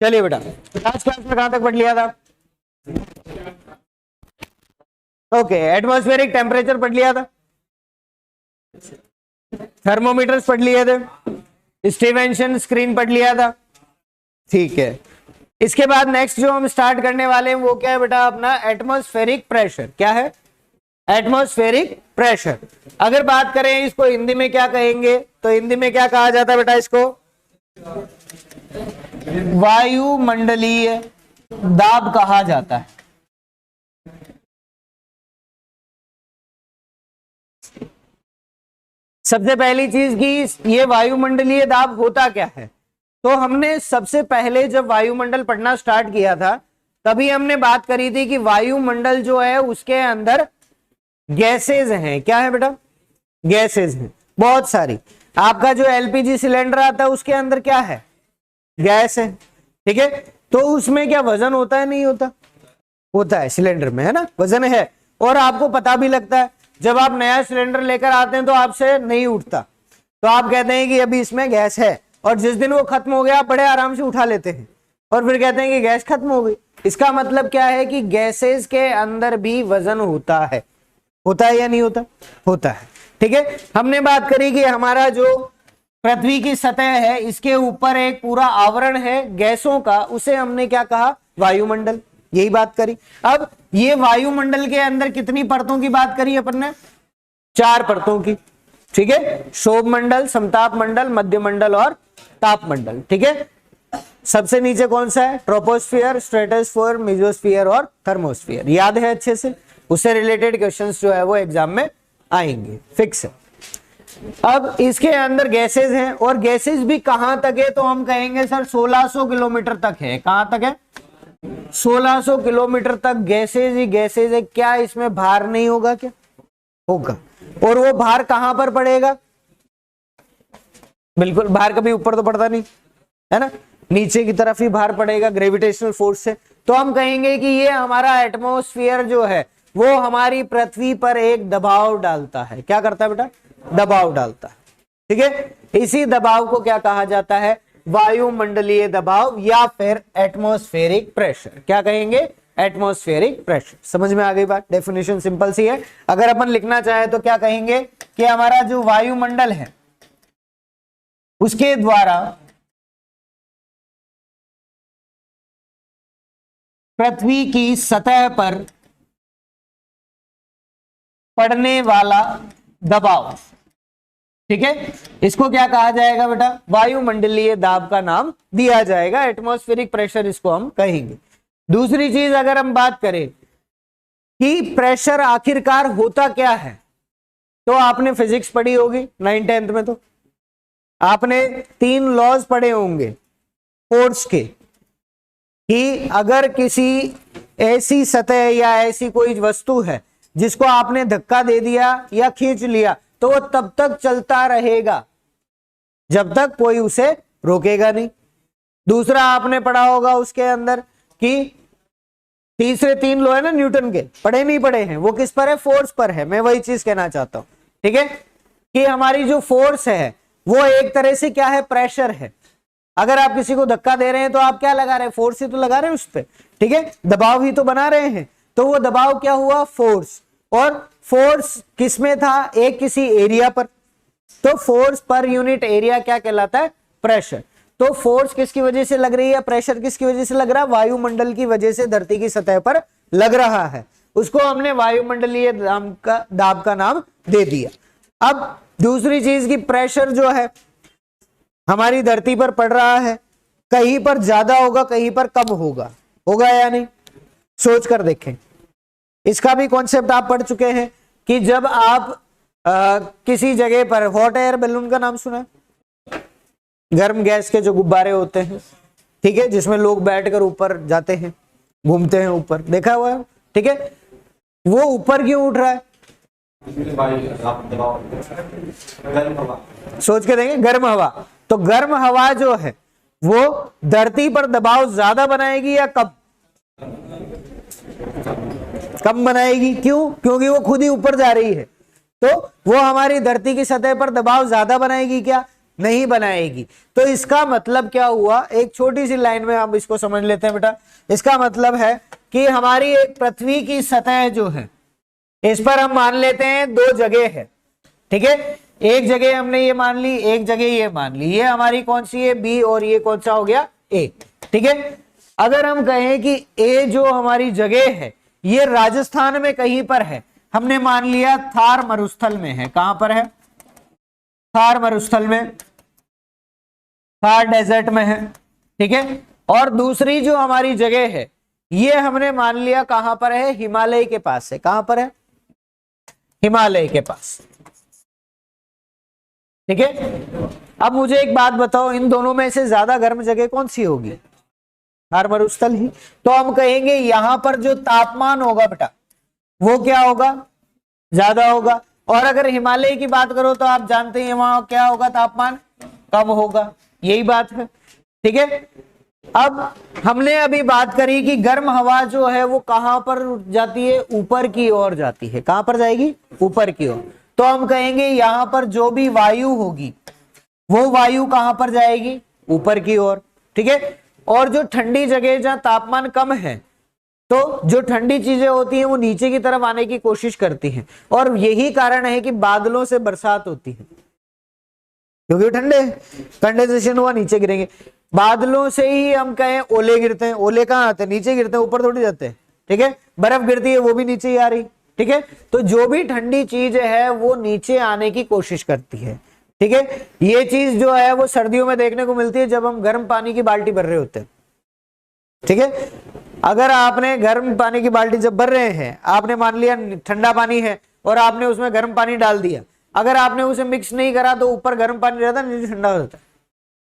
चलिए बेटा, last class में कहां तक पढ़ लिया था? ओके, एटमॉस्फेरिक टेम्परेचर पढ़ लिया था, थर्मोमीटर्स पढ़ लिए थे, स्टीवेंसन स्क्रीन पढ़ लिया था। ठीक है, इसके बाद नेक्स्ट जो हम स्टार्ट करने वाले हैं वो क्या है बेटा? अपना एटमॉस्फेरिक प्रेशर। क्या है? Atmospheric pressure. अगर बात करें इसको हिंदी में क्या कहेंगे, तो हिंदी में क्या कहा जाता है बेटा? इसको वायुमंडलीय दाब कहा जाता है। सबसे पहली चीज की ये वायुमंडलीय दाब होता क्या है? तो हमने सबसे पहले जब वायुमंडल पढ़ना स्टार्ट किया था तभी हमने बात करी थी कि वायुमंडल जो है उसके अंदर गैसेज हैं। क्या है बेटा? गैसेज हैं बहुत सारी। आपका जो एलपीजी सिलेंडर आता है उसके अंदर क्या है? गैस है। ठीक है, तो उसमें क्या वजन होता है? नहीं होता? होता है, सिलेंडर में है ना, वजन है। और आपको पता भी लगता है, जब आप नया सिलेंडर लेकर आते हैं तो आपसे नहीं उठता, तो आप कहते हैं कि अभी इसमें गैस है, और जिस दिन वो खत्म हो गया आप बड़े आराम से उठा लेते हैं और फिर कहते हैं कि गैस खत्म हो गई। इसका मतलब क्या है कि गैसेस के अंदर भी वजन होता है। होता है या नहीं होता? होता है। ठीक है, हमने बात करी कि हमारा जो पृथ्वी की सतह है इसके ऊपर एक पूरा आवरण है गैसों का, उसे हमने क्या कहा? वायुमंडल। यही बात करी। अब ये वायुमंडल के अंदर कितनी परतों की बात करी अपन ने? 4 परतों की। ठीक है, शोभ मंडल, समताप मंडल, मध्य मंडल और ताप मंडल। ठीक है, सबसे नीचे कौन सा है? ट्रोपोस्फियर, स्ट्रेटोस्फियर, मेसोस्फियर और थर्मोस्फियर। याद है अच्छे से? उससे रिलेटेड क्वेश्चंस जो है वो एग्जाम में आएंगे, फिक्स है। अब इसके अंदर गैसेज हैं, और गैसेज भी कहां तक है? तो हम कहेंगे सर 1600 किलोमीटर तक है। कहां तक है? 1600 किलोमीटर तक गैसेज ही गैसेज है। क्या इसमें भार नहीं होगा? क्या होगा? और वो भार कहां पर पड़ेगा? बिल्कुल, भार कभी ऊपर तो पड़ता नहीं है ना, नीचे की तरफ ही भार पड़ेगा ग्रेविटेशनल फोर्स से। तो हम कहेंगे कि ये हमारा एटमॉस्फेयर जो है वो हमारी पृथ्वी पर एक दबाव डालता है। क्या करता है बेटा? दबाव डालता है। ठीक है, इसी दबाव को क्या कहा जाता है? वायुमंडलीय दबाव या फिर एटमॉस्फेरिक प्रेशर। क्या कहेंगे? Atmospheric pressure. समझ में आ गई बात? डेफिनेशन सिंपल सी है। अगर अपन लिखना चाहे तो क्या कहेंगे कि हमारा जो वायुमंडल है उसके द्वारा पृथ्वी की सतह पर पड़ने वाला दबाव। ठीक है, इसको क्या कहा जाएगा बेटा? वायुमंडलीय दाब का नाम दिया जाएगा, एटमॉस्फेरिक प्रेशर इसको हम कहेंगे। दूसरी चीज अगर हम बात करें कि प्रेशर आखिरकार होता क्या है, तो आपने फिजिक्स पढ़ी होगी 9th 10th में, तो आपने 3 लॉज पढ़े होंगे फोर्स के, कि अगर किसी ऐसी सतह या ऐसी कोई वस्तु है जिसको आपने धक्का दे दिया या खींच लिया तो वो तब तक चलता रहेगा जब तक कोई उसे रोकेगा नहीं। दूसरा आपने पढ़ा होगा उसके अंदर कि तीसरे 3 लॉ है ना न्यूटन के, पढ़े नहीं पढ़े हैं? वो किस पर है? फोर्स पर है। मैं वही चीज कहना चाहता हूं। ठीक है, कि हमारी जो फोर्स है वो एक तरह से क्या है? प्रेशर है। अगर आप किसी को धक्का दे रहे हैं तो आप क्या लगा रहे हैं? फोर्स ही तो लगा रहे हैं उस पर। ठीक है, दबाव ही तो बना रहे हैं। तो वो दबाव क्या हुआ? फोर्स। और फोर्स किस में था? एक किसी एरिया पर। तो फोर्स पर यूनिट एरिया क्या कहलाता है? प्रेशर। तो फोर्स किसकी वजह से लग रही है? प्रेशर किसकी वजह से लग रहा है? वायुमंडल की वजह से धरती की सतह पर लग रहा है। उसको हमने वायुमंडलीय दाब का नाम दे दिया। अब दूसरी चीज की प्रेशर जो है हमारी धरती पर पड़ रहा है, कहीं पर ज्यादा होगा कहीं पर कम होगा। होगा या नहीं? सोच कर देखें। इसका भी कॉन्सेप्ट आप पढ़ चुके हैं कि जब आप किसी जगह पर हॉट एयर बैलून का नाम सुना है? गर्म गैस के जो गुब्बारे होते हैं, ठीक है, जिसमें लोग बैठकर ऊपर जाते हैं, घूमते हैं ऊपर, देखा हुआ है? ठीक है, वो ऊपर क्यों उठ रहा है? सोच के देंगे, गर्म हवा। तो गर्म हवा जो है वो धरती पर दबाव ज्यादा बनाएगी या कम? कम बनाएगी। क्यों? क्योंकि वो खुद ही ऊपर जा रही है। तो वो हमारी धरती की सतह पर दबाव ज्यादा बनाएगी क्या? नहीं बनाएगी। तो इसका मतलब क्या हुआ, एक छोटी सी लाइन में हम इसको समझ लेते हैं बेटा। इसका मतलब है कि हमारी एक पृथ्वी की सतह जो है, इस पर हम मान लेते हैं दो जगह है, ठीक है। एक जगह हमने ये मान ली, एक जगह ये मान ली। ये हमारी कौन सी है, बी, और ये कौन सा हो गया, ए, ठीक है। अगर हम कहें कि ए जो हमारी जगह है ये राजस्थान में कहीं पर है, हमने मान लिया थार मरुस्थल में है। कहां पर है, थार मरुस्थल में, थार डेजर्ट में है, ठीक है। और दूसरी जो हमारी जगह है ये हमने मान लिया कहां पर है, हिमालय के पास है। कहां पर है, हिमालय के पास, ठीक है। अब मुझे एक बात बताओ, इन दोनों में से ज्यादा गर्म जगह कौन सी होगी, थार मरुस्थल ही। तो हम कहेंगे यहां पर जो तापमान होगा बेटा वो क्या होगा, ज्यादा होगा। और अगर हिमालय की बात करो तो आप जानते हैं वहां क्या होगा, तापमान कम होगा। यही बात है, ठीक है। अब हमने अभी बात करी कि गर्म हवा जो है वो कहां पर जाती है, ऊपर की ओर जाती है। कहां पर जाएगी, ऊपर की ओर। तो हम कहेंगे यहां पर जो भी वायु होगी वो वायु कहां पर जाएगी, ऊपर की ओर, ठीक है। और जो ठंडी जगह जहां तापमान कम है, तो जो ठंडी चीजें होती हैं वो नीचे की तरफ आने की कोशिश करती हैं। और यही कारण है कि बादलों से बरसात होती है, क्योंकि ठंडे, कंडेंसेशन हुआ, नीचे गिरेंगे। बादलों से ही हम कहें ओले गिरते हैं, ओले कहां आते हैं, नीचे गिरते हैं, ऊपर थोड़ी जाते हैं, ठीक है। बर्फ गिरती है वो भी नीचे ही आ रही, ठीक है। तो जो भी ठंडी चीज है वो नीचे आने की कोशिश करती है, ठीक है। ये चीज जो है वो सर्दियों में देखने को मिलती है जब हम गर्म पानी की बाल्टी भर रहे होते हैं, ठीक है। अगर आपने गर्म पानी की बाल्टी जब भर रहे हैं, आपने मान लिया ठंडा पानी है और आपने उसमें गर्म पानी डाल दिया, अगर आपने उसे मिक्स नहीं करा तो ऊपर गर्म पानी रहता है, नीचे ठंडा हो जाता है,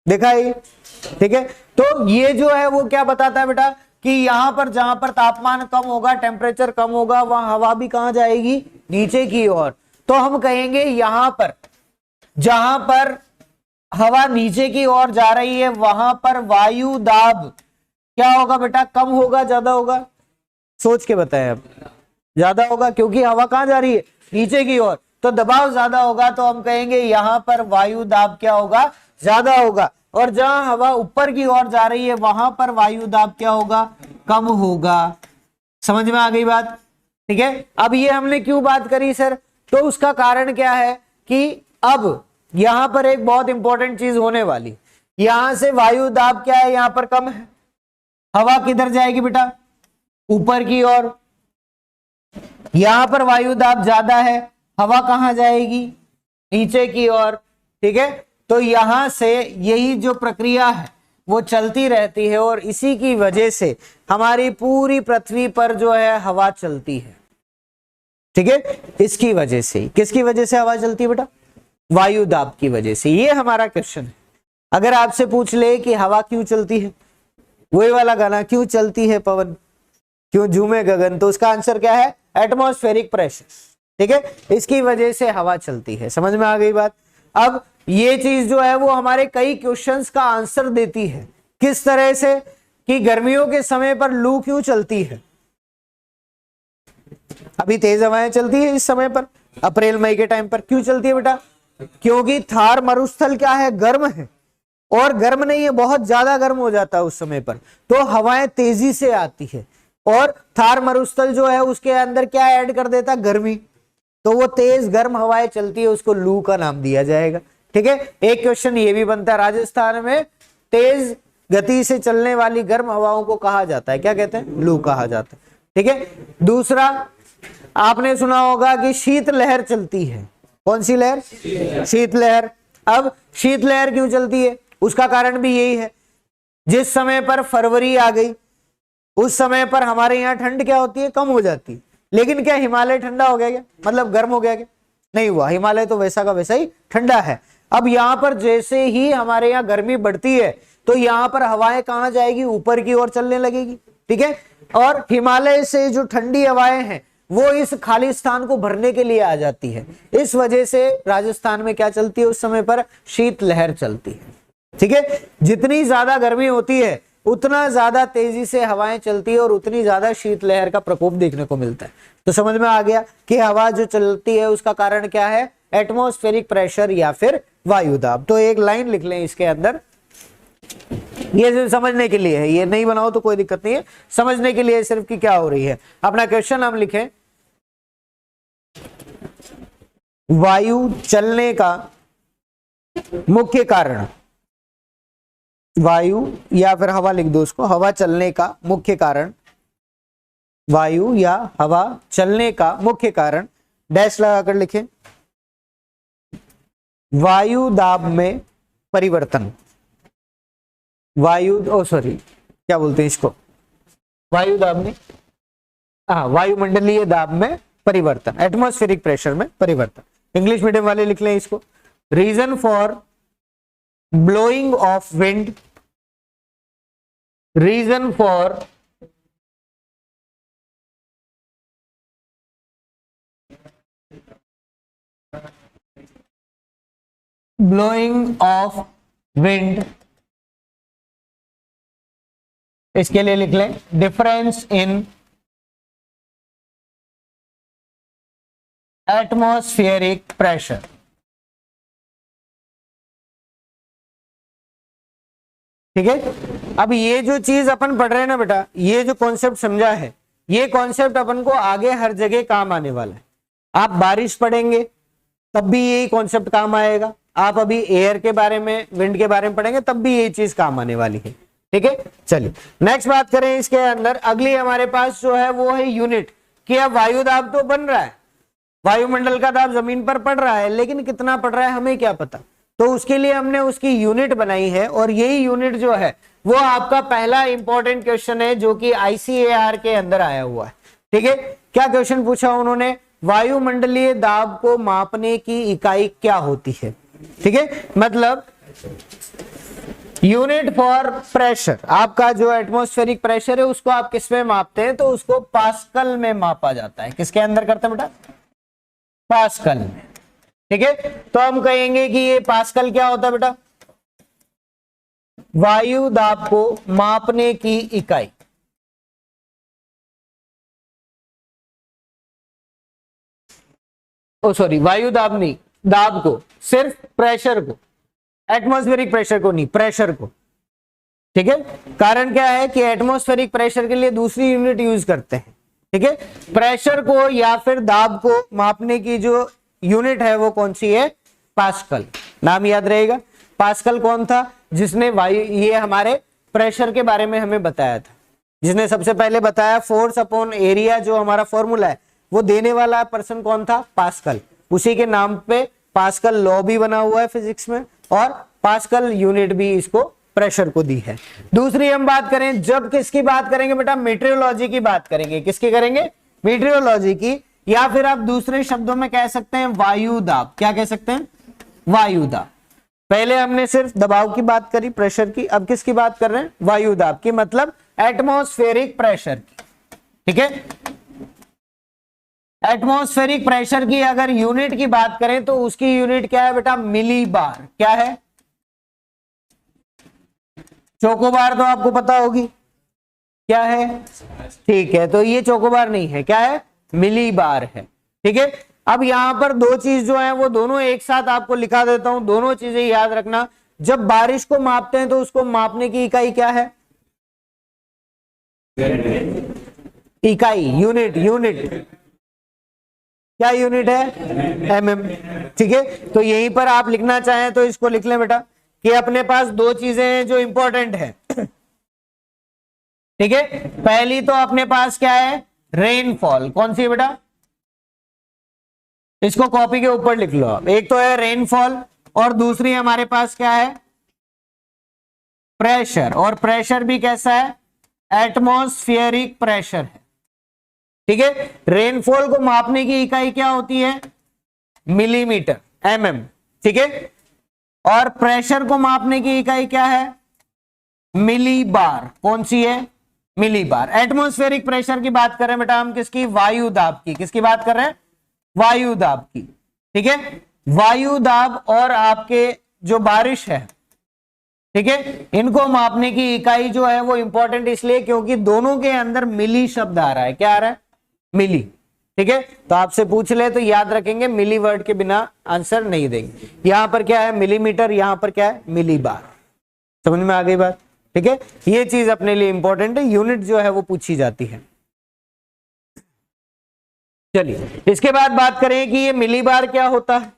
देखा है, ठीक है। तो ये जो है वो क्या बताता है बेटा कि यहां पर जहां पर तापमान कम होगा, टेम्परेचर कम होगा, वहां हवा भी कहां जाएगी, नीचे की ओर। तो हम कहेंगे यहां पर जहां पर हवा नीचे की ओर जा रही है वहां पर वायु दाब क्या होगा बेटा, कम होगा, ज्यादा होगा, सोच के बताएं अब। ज्यादा होगा, क्योंकि हवा कहां जा रही है, नीचे की ओर, तो दबाव ज्यादा होगा। तो हम कहेंगे यहां पर वायु दाब क्या होगा, ज्यादा होगा। और जहां हवा ऊपर की ओर जा रही है वहां पर वायु दाब क्या होगा, कम होगा। समझ में आ गई बात, ठीक है। अब ये हमने क्यों बात करी सर, तो उसका कारण क्या है कि अब यहां पर एक बहुत इंपॉर्टेंट चीज होने वाली, यहां से वायु दाब क्या है, यहां पर कम है, हवा किधर जाएगी बेटा, ऊपर की ओर। यहां पर वायु दाब ज्यादा है, हवा कहां जाएगी, नीचे की ओर, ठीक है। तो यहां से यही जो प्रक्रिया है वो चलती रहती है और इसी की वजह से हमारी पूरी पृथ्वी पर जो है हवा चलती है, ठीक है। इसकी वजह से, किसकी वजह से हवा चलती है बेटा, वायु दाब की वजह से। ये हमारा क्वेश्चन है। अगर आपसे पूछ ले कि हवा क्यों चलती है, वही वाला गाना, क्यों चलती है पवन, क्यों झूमे गगन, तो उसका आंसर क्या है, एटमॉस्फेरिक प्रेशर, ठीक है। इसकी वजह से हवा चलती है। समझ में आ गई बात। अब ये चीज जो है वो हमारे कई क्वेश्चंस का आंसर देती है। किस तरह से, कि गर्मियों के समय पर लू क्यों चलती है, अभी तेज हवाएं चलती है इस समय पर, अप्रैल मई के टाइम पर, क्यों चलती है बेटा, क्योंकि थार मरुस्थल क्या है, गर्म है। और गर्म नहीं है, बहुत ज्यादा गर्म हो जाता है उस समय पर, तो हवाएं तेजी से आती है। और थार मरुस्थल जो है उसके अंदर क्या ऐड कर देता है, गर्मी, तो वो तेज गर्म हवाएं चलती है, उसको लू का नाम दिया जाएगा, ठीक है। एक क्वेश्चन ये भी बनता है, राजस्थान में तेज गति से चलने वाली गर्म हवाओं को कहा जाता है, क्या कहते हैं, लू कहा जाता है, ठीक है। दूसरा आपने सुना होगा कि शीत लहर चलती है। कौन सी लहर, शीत लहर। अब शीत लहर क्यों चलती है, उसका कारण भी यही है, जिस समय पर फरवरी आ गई उस समय पर हमारे यहाँ ठंड क्या होती है, कम हो जाती है। लेकिन क्या हिमालय ठंडा हो गया क्या, मतलब गर्म हो गया क्या, नहीं हुआ, हिमालय तो वैसा का वैसा ही ठंडा है। अब यहाँ पर जैसे ही हमारे यहाँ गर्मी बढ़ती है तो यहाँ पर हवाएं कहाँ जाएगी, ऊपर की ओर चलने लगेगी, ठीक है। और हिमालय से जो ठंडी हवाएं हैं वो इस खाली स्थान को भरने के लिए आ जाती है। इस वजह से राजस्थान में क्या चलती है, उस समय पर शीत लहर चलती है, ठीक है। जितनी ज्यादा गर्मी होती है उतना ज्यादा तेजी से हवाएं चलती है और उतनी ज्यादा शीत लहर का प्रकोप देखने को मिलता है। तो समझ में आ गया कि हवा जो चलती है उसका कारण क्या है, एटमॉस्फेरिक प्रेशर या फिर वायु दाब। तो एक लाइन लिख लें इसके अंदर, ये सिर्फ समझने के लिए है, ये नहीं बनाओ तो कोई दिक्कत नहीं है, समझने के लिए सिर्फ कि क्या हो रही है। अपना क्वेश्चन हम लिखें, वायु चलने का मुख्य कारण, वायु या फिर हवा लिख दो उसको, हवा चलने का मुख्य कारण, वायु या हवा चलने का मुख्य कारण, डैश लगाकर लिखें, वायु दाब में परिवर्तन, क्या बोलते हैं इसको, वायु दाब में, हाँ, वायुमंडलीय दाब में परिवर्तन, एटमॉस्फेरिक प्रेशर में परिवर्तन। इंग्लिश मीडियम वाले लिख लें इसको, reason for blowing of wind, reason for blowing of wind, इसके लिए लिख लें डिफरेंस इन एटमॉस्फेरिक प्रेशर। ठीक है, अब ये जो चीज अपन पढ़ रहे हैं ना बेटा, ये जो कॉन्सेप्ट समझा है, ये कॉन्सेप्ट अपन को आगे हर जगह काम आने वाला है। आप बारिश पढ़ेंगे तब भी यही कॉन्सेप्ट काम आएगा, आप अभी एयर के बारे में, विंड के बारे में पढ़ेंगे तब भी यही चीज काम आने वाली है। ठीक है, चलिए नेक्स्ट बात करें इसके अंदर। अगली हमारे पास जो है वो है यूनिट, कि अब वायु दाब तो बन रहा है, वायुमंडल का दाब जमीन पर पड़ रहा है, लेकिन कितना पड़ रहा है हमें क्या पता, तो उसके लिए हमने उसकी यूनिट बनाई है, और यही यूनिट जो है वो आपका पहला इंपॉर्टेंट क्वेश्चन है जो कि आईसीएआर के अंदर आया हुआ है। ठीक है, क्या क्वेश्चन पूछा उन्होंने, वायुमंडलीय दाब को मापने की इकाई क्या होती है। ठीक है, मतलब यूनिट फॉर प्रेशर, आपका जो एटमॉस्फेरिक प्रेशर है उसको आप किस में मापते हैं, तो उसको पास्कल में मापा जाता है। किसके अंदर करते हैं बेटा, पास्कल में। ठीक है, तो हम कहेंगे कि ये पास्कल क्या होता है बेटा, वायु दाब को मापने की इकाई। वायु दाब नहीं, दाब को, सिर्फ प्रेशर को, एटमॉस्फेरिक प्रेशर को नहीं, प्रेशर को। ठीक है, कारण क्या है कि एटमॉस्फेरिक प्रेशर के लिए दूसरी यूनिट यूज करते हैं। ठीक है, प्रेशर को या फिर दाब को मापने की जो यूनिट है वो कौन सी है, पास्कल। नाम याद रहेगा, पास्कल कौन था, जिसने वायु, ये हमारे प्रेशर के बारे में हमें बताया था, जिसने सबसे पहले बताया फोर्स अपॉन एरिया, जो हमारा फॉर्मूला है वो देने वाला पर्सन कौन था, पास्कल। उसी के नाम पे पास्कल लॉ भी बना हुआ है फिजिक्स में, और पास्कल यूनिट भी इसको, प्रेशर को दी है। दूसरी हम बात करें, जब किसकी बात करेंगे बेटा, मीटरोलॉजी की बात करेंगे। किसकी करेंगे, मीटरोलॉजी की, या फिर आप दूसरे शब्दों में कह सकते हैं वायु दाब। क्या कह सकते हैं, वायु दाब। पहले हमने सिर्फ दबाव की बात करी, प्रेशर की, अब किसकी बात कर रहे हैं, वायु दाब की, मतलब एटमॉस्फेरिक प्रेशर की। ठीक है, एटमॉस्फेरिक प्रेशर की अगर यूनिट की बात करें तो उसकी यूनिट क्या है बेटा, मिली बार। क्या है, चोकोबार तो आपको पता होगी क्या है, ठीक है, तो ये चोकोबार नहीं है, क्या है, मिली बार है। ठीक है, अब यहां पर दो चीज जो है वो दोनों एक साथ आपको लिखा देता हूं, दोनों चीजें याद रखना। जब बारिश को मापते हैं तो उसको मापने की इकाई क्या है, इकाई, यूनिट, यूनिट क्या यूनिट है, एमएम। ठीक है, तो यहीं पर आप लिखना चाहें तो इसको लिख लें बेटा, कि अपने पास दो चीजें हैं जो इंपॉर्टेंट है। ठीक है, पहली तो अपने पास क्या है, रेनफॉल। कौन सी है बेटा, इसको कॉपी के ऊपर लिख लो आप। एक तो है रेनफॉल, और दूसरी हमारे पास क्या है, प्रेशर। और प्रेशर भी कैसा है, एटमॉस्फेरिक प्रेशर है। ठीक है, रेनफॉल को मापने की इकाई क्या होती है, मिलीमीटर, एमएम। ठीक है, और प्रेशर को मापने की इकाई क्या है, मिली बार। कौन सी है, मिली बार। एटमॉस्फेरिक प्रेशर की बात कर रहे हैं बेटा हम, किसकी, वायु दाब की। किसकी बात कर रहे हैं, वायु दाब की। ठीक है, वायु दाब और आपके जो बारिश है, ठीक है, इनको मापने की इकाई जो है वो इंपॉर्टेंट इसलिए क्योंकि दोनों के अंदर मिली शब्द आ रहा है। क्या आ रहा है, मिली। ठीक है, तो आपसे पूछ ले तो याद रखेंगे, मिली वर्ड के बिना आंसर नहीं देंगे। यहां पर क्या है मिलीमीटर, यहां पर क्या है मिली बार। समझ में आ गई बात? ठीक है, ये चीज अपने लिए इंपॉर्टेंट है, यूनिट जो है वो पूछी जाती है। चलिए इसके बाद बात करें कि ये मिली बार क्या होता है।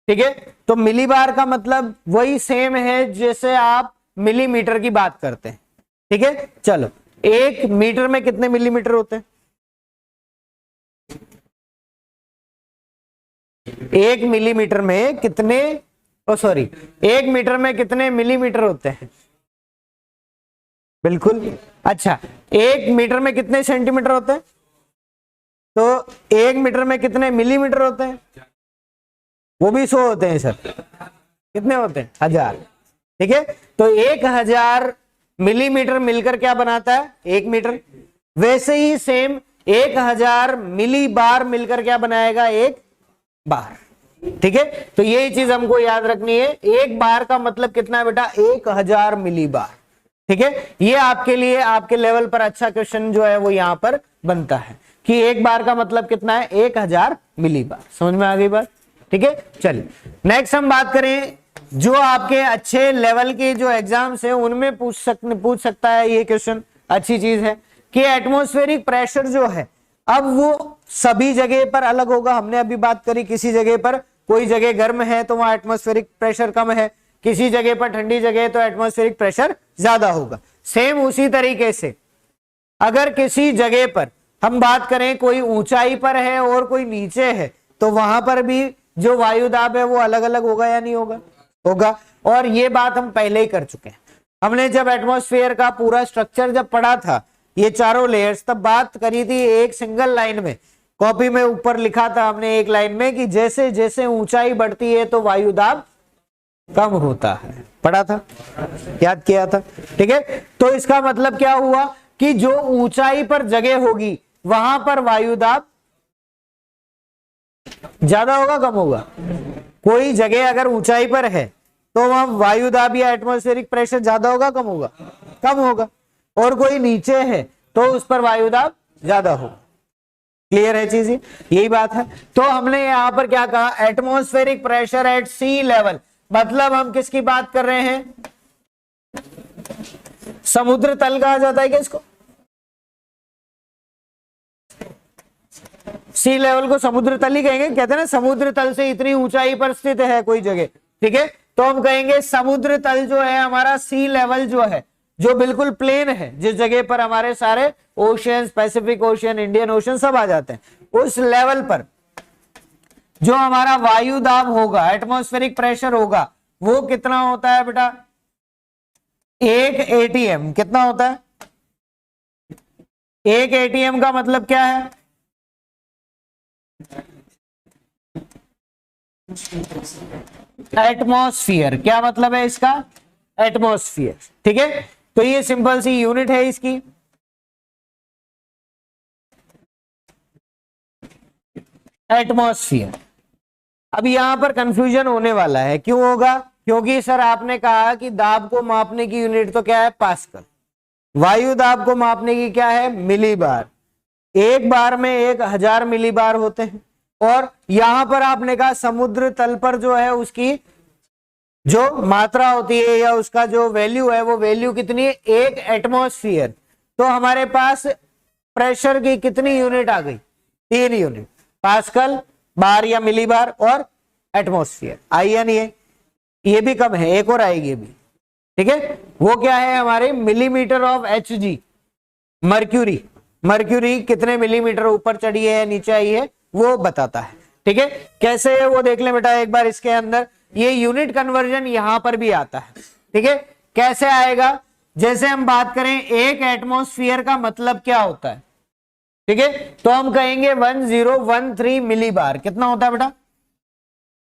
ठीक है, तो मिली बार का मतलब वही सेम है जैसे आप मिलीमीटर की बात करते हैं। ठीक है, चलो 1 मीटर में कितने मिलीमीटर होते हैं? 1 मिलीमीटर में कितने, ओ सॉरी 1 मीटर में कितने मिलीमीटर होते हैं? बिल्कुल। अच्छा, 1 मीटर में कितने सेंटीमीटर होते हैं? तो 1 मीटर में कितने मिलीमीटर होते हैं? वो भी 100 होते हैं सर। कितने होते हैं? 1000। ठीक है, तो 1000 मिलीमीटर मिलकर क्या बनाता है? 1 मीटर। वैसे ही सेम 1000 मिली बार मिलकर क्या बनाएगा? 1 बार। ठीक है, तो यही चीज हमको याद रखनी है। 1 बार का मतलब कितना है बेटा? 1000 मिली बार। ठीक है, ये आपके लिए आपके लेवल पर अच्छा क्वेश्चन जो है वो यहां पर बनता है कि 1 बार का मतलब कितना है? 1000 मिली बार। समझ में आ गई बात? ठीक है, चलिए नेक्स्ट हम बात करें जो आपके अच्छे लेवल के जो एग्जाम्स है उनमें पूछ सकता है ये क्वेश्चन। अच्छी चीज है कि एटमॉस्फेरिक प्रेशर जो है अब वो सभी जगह पर अलग होगा। हमने अभी बात करी किसी जगह पर, कोई जगह गर्म है तो वहां एटमॉस्फेरिक प्रेशर कम है, किसी जगह पर ठंडी जगह है तो एटमॉस्फेरिक प्रेशर ज्यादा होगा। सेम उसी तरीके से अगर किसी जगह पर हम बात करें कोई ऊंचाई पर है और कोई नीचे है तो वहां पर भी जो वायु दाब है वो अलग अलग होगा या नहीं होगा? होगा। और ये बात हम पहले ही कर चुके हैं। हमने जब एटमॉस्फेयर का पूरा स्ट्रक्चर जब पढ़ा था, ये चारों लेयर्स, तब बात करी थी एक सिंगल लाइन में, कॉपी में ऊपर लिखा था हमने एक लाइन में कि जैसे जैसे ऊंचाई बढ़ती है तो वायु दाब कम होता है। पढ़ा था, याद किया था। ठीक है, तो इसका मतलब क्या हुआ कि जो ऊंचाई पर जगह होगी वहां पर वायु दाब ज्यादा होगा कम होगा? कोई जगह अगर ऊंचाई पर है तो वहां वायु दाब या एटमॉस्फेरिक प्रेशर ज्यादा होगा कम होगा? कम होगा। और कोई नीचे है तो उस पर वायु दाब ज्यादा होगा। क्लियर है चीज? यही बात है। तो हमने यहां पर क्या कहा? Atmospheric pressure at sea level, मतलब हम किसकी बात कर रहे हैं? समुद्र तल कहा जाता है क्या इसको? सी लेवल को समुद्र तल ही कहेंगे। कहते हैं ना समुद्र तल से इतनी ऊंचाई पर स्थित है कोई जगह। ठीक है, तो हम कहेंगे समुद्र तल जो है हमारा सी लेवल जो है, जो बिल्कुल प्लेन है, जिस जगह पर हमारे सारे ocean, Pacific ocean, Indian ocean सब आ जाते हैं, उस लेवल पर जो हमारा वायु दाब होगा, एटमॉस्फेरिक प्रेशर होगा, वो कितना होता है बेटा? 1 ATM। कितना होता है? 1 ATM का मतलब क्या है? एटमॉस्फियर। क्या मतलब है इसका? एटमॉस्फियर। ठीक है, तो ये सिंपल सी यूनिट है इसकी। एटमॉस्फियर। अब यहां पर कंफ्यूजन होने वाला है। क्यों होगा? क्योंकि सर आपने कहा कि दाब को मापने की यूनिट तो क्या है? पास्कल। वायु दाब को मापने की क्या है? मिली बार। 1 बार में 1000 मिली बार होते हैं। और यहां पर आपने कहा समुद्र तल पर जो है उसकी जो मात्रा होती है या उसका जो वैल्यू है वो वैल्यू कितनी है? 1 एटमॉस्फियर। तो हमारे पास प्रेशर की कितनी यूनिट आ गई? 3 यूनिट, पास्कल, बार या मिली बार और एटमॉस्फियर। आई या नहीं है? ये भी कम है, एक और आएगी अभी। ठीक है, वो क्या है? हमारे millimetre of Hg, mercury. Mercury कितने मिलीमीटर ऊपर चढ़ी है या नीचे आई है वो बताता है। ठीक है, कैसे है वो देख लें बेटा एक बार। इसके अंदर ये यूनिट कन्वर्जन यहां पर भी आता है। ठीक है, कैसे आएगा? जैसे हम बात करें 1 एटमॉस्फियर का मतलब क्या होता है? ठीक है, तो हम कहेंगे 1013 मिली बार। कितना होता है बेटा?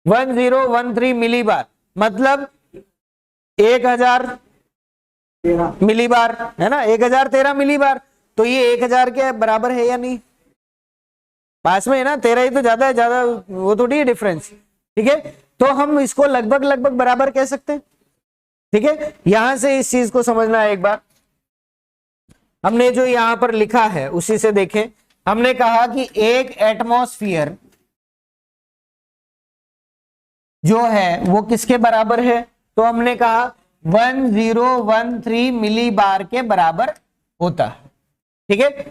1013 मिली बार मतलब 1000 मिली बार है ना, 1013 मिली बार। तो ये 1000 के बराबर है या नहीं? पास में है ना, 13 ही तो ज्यादा है, ज्यादा वो थोड़ी है डिफरेंस। ठीक है, तो हम इसको लगभग लगभग बराबर कह सकते हैं। ठीक है, यहां से इस चीज को समझना है एक बार। हमने जो यहां पर लिखा है उसी से देखें। हमने कहा कि एक एटमॉस्फेयर जो है वो किसके बराबर है, तो हमने कहा 1013 मिली बार के बराबर होता है, ठीक है।